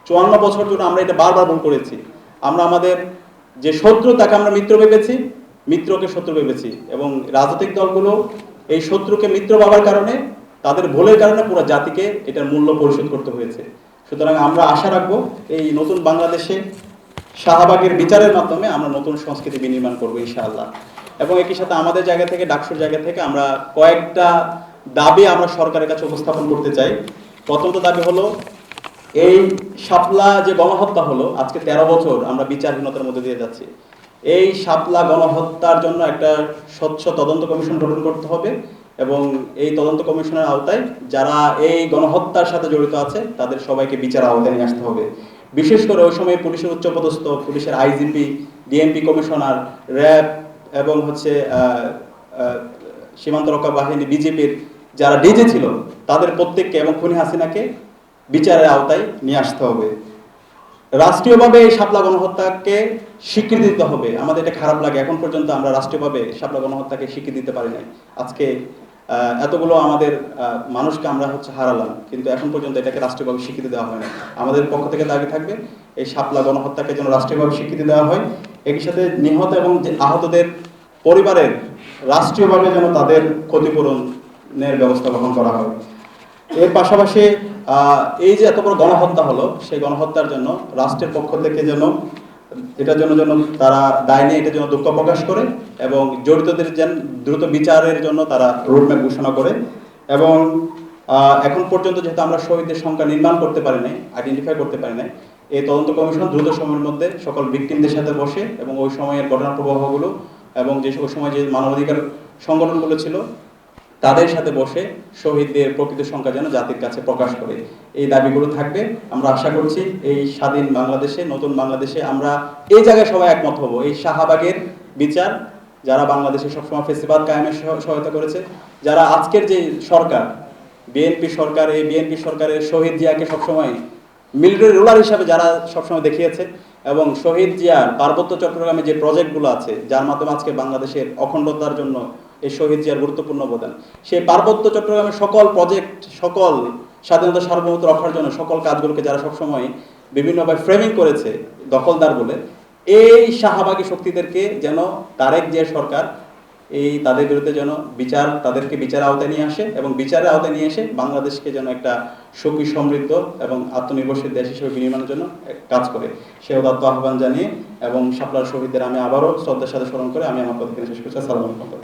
54 বছর ধরে আমরা এটা বারবার ভুল করেছি। আমরা আমাদের যে শত্রু তাকে আমরা মিত্র ভেবেছি, মিত্রকে শত্রু ভেবেছি, এবং রাজনৈতিক দলগুলো এই শত্রুকে মিত্র ভাবার কারণে, তাদের ভুলের কারণে পুরো জাতিকে এটার মূল্য পরিশোধ করতে হয়েছে। সুতরাং আমরা আশা রাখবো এই নতুন বাংলাদেশে শাহবাগের বিচারের মাধ্যমে আমরা নতুন সংস্কৃতি বিনির্মাণ করবো ইনশাআল্লাহ। এবং একই সাথে আমাদের জায়গা থেকে, ডাকসুর জায়গা থেকে আমরা কয়েকটা দাবি আমরা সরকারের কাছে উপস্থাপন করতে চাই। প্রথমত দাবি হলো, এই শাপলা যে গণহত্যা হলো, আজকে 13 বছর আমরা বিচারহীনতার মধ্যে দিয়ে যাচ্ছি। এই শাপলা গণহত্যার জন্য একটা স্বচ্ছ তদন্ত কমিশন গঠন করতে হবে, এবং এই তদন্ত কমিশনের আওতায় যারা এই গণহত্যার সাথে জড়িত আছে তাদের সবাইকে বিচার আওতায় নিয়ে আসতে হবে। বিশেষ করে ওই সময় পুলিশের উচ্চপদস্থ, পুলিশের আইজিপি, ডিএমপি কমিশনার, র্যাব এবং সীমান্ত রক্ষা বাহিনী, বিজেপির যারা ডিজি ছিল, তাদের প্রত্যেককে এবং খুনি হাসিনাকে বিচারের আওতায় নিয়ে আসতে হবে। রাষ্ট্রীয়ভাবে এই শাপলা গণহত্যাকে স্বীকৃতি দিতে হবে। আমাদের এটা খারাপ লাগে, এখন পর্যন্ত আমরা রাষ্ট্রীয়ভাবে শাপলা গণহত্যাকে স্বীকৃতি দিতে পারি নাই। আজকে এতগুলো আমাদের মানুষকে আমরা হারালাম, কিন্তু এখন পর্যন্ত এটাকে রাষ্ট্রীয়ভাবে স্বীকৃতি দেওয়া হয় না। আমাদের পক্ষ থেকে দাবি থাকবে এই শাপলা গণহত্যাকে যেন রাষ্ট্রীয়ভাবে স্বীকৃতি দেওয়া হয়। একই সাথে নিহত এবং আহতদের পরিবারের রাষ্ট্রীয়ভাবে যেন তাদের ক্ষতিপূরণের ব্যবস্থা গ্রহণ করা হয়। এর পাশাপাশি এই যে এত বড় গণহত্যা হলো, সেই গণহত্যার জন্য রাষ্ট্রের পক্ষ থেকে যেন এটার জন্য তারা দায় নিয়ে এটার জন্য দুঃখ প্রকাশ করে, এবং জড়িতদের যেন দ্রুত বিচারের জন্য তারা রোডম্যাপ ঘোষণা করে। এবং এখন পর্যন্ত যেহেতু আমরা শহীদদের সংখ্যা নির্মাণ করতে পারি নাই, আইডেন্টিফাই করতে পারি নাই, এই তদন্ত কমিশন দ্রুত সময়ের মধ্যে সকল ভিকটিমদের সাথে বসে এবং ওই সময়ের ঘটনা প্রবাহগুলো এবং ওই সময় যে মানবাধিকার সংগঠনগুলো ছিল তাদের সাথে বসে শহীদদের প্রকৃত সংখ্যা যেন জাতির কাছে প্রকাশ করে, এই দাবিগুলো থাকবে। আমরা আশা করছি এই স্বাধীন বাংলাদেশে, নতুন বাংলাদেশে আমরা এই জায়গায় সবাই একমত হব। এই শাহবাগের বিচার, যারা বাংলাদেশে সবসময় ফেসিবাদ কায়েমে সহায়তা করেছে, যারা আজকের যে সরকার, বিএনপি সরকার, এই বিএনপি সরকারের শহীদ জিয়াকে সবসময় মিলিটারি রুলার হিসাবে যারা সবসময় দেখিয়েছে, এবং শহীদ জিয়ার পার্বত্য চট্টগ্রামে যে প্রজেক্টগুলো আছে, যার মাধ্যমে আজকে বাংলাদেশের অখণ্ডতার জন্য এই শহীদ জিয়ার গুরুত্বপূর্ণ অবদান, সেই পার্বত্য চট্টগ্রামের সকল প্রজেক্ট, সকল স্বাধীনতা সার্বভৌমত্ব রক্ষার জন্য সকল কাজগুলোকে যারা সবসময় বিভিন্নভাবে ফ্রেমিং করেছে দখলদার বলে, এই শাহবাগী শক্তিদেরকে যেন তারেক জিয়া সরকার তাদের বিরুদ্ধে যেন তাদেরকে বিচার আওতায় নিয়ে আসে, এবং বিচারের আওতায় নিয়ে এসে বাংলাদেশকে যেন একটা সুখী, সমৃদ্ধ এবং আত্মনির্ভরশীল দেশ হিসেবে বিনির্মাণের জন্য কাজ করে, সে উদাত্ত আহ্বান জানিয়ে এবং শাপলার শহীদদের আমি আবারও শ্রদ্ধার সাথে স্মরণ করে আমি আমার কথা শেষ করছি। আসসালামু আলাইকুম।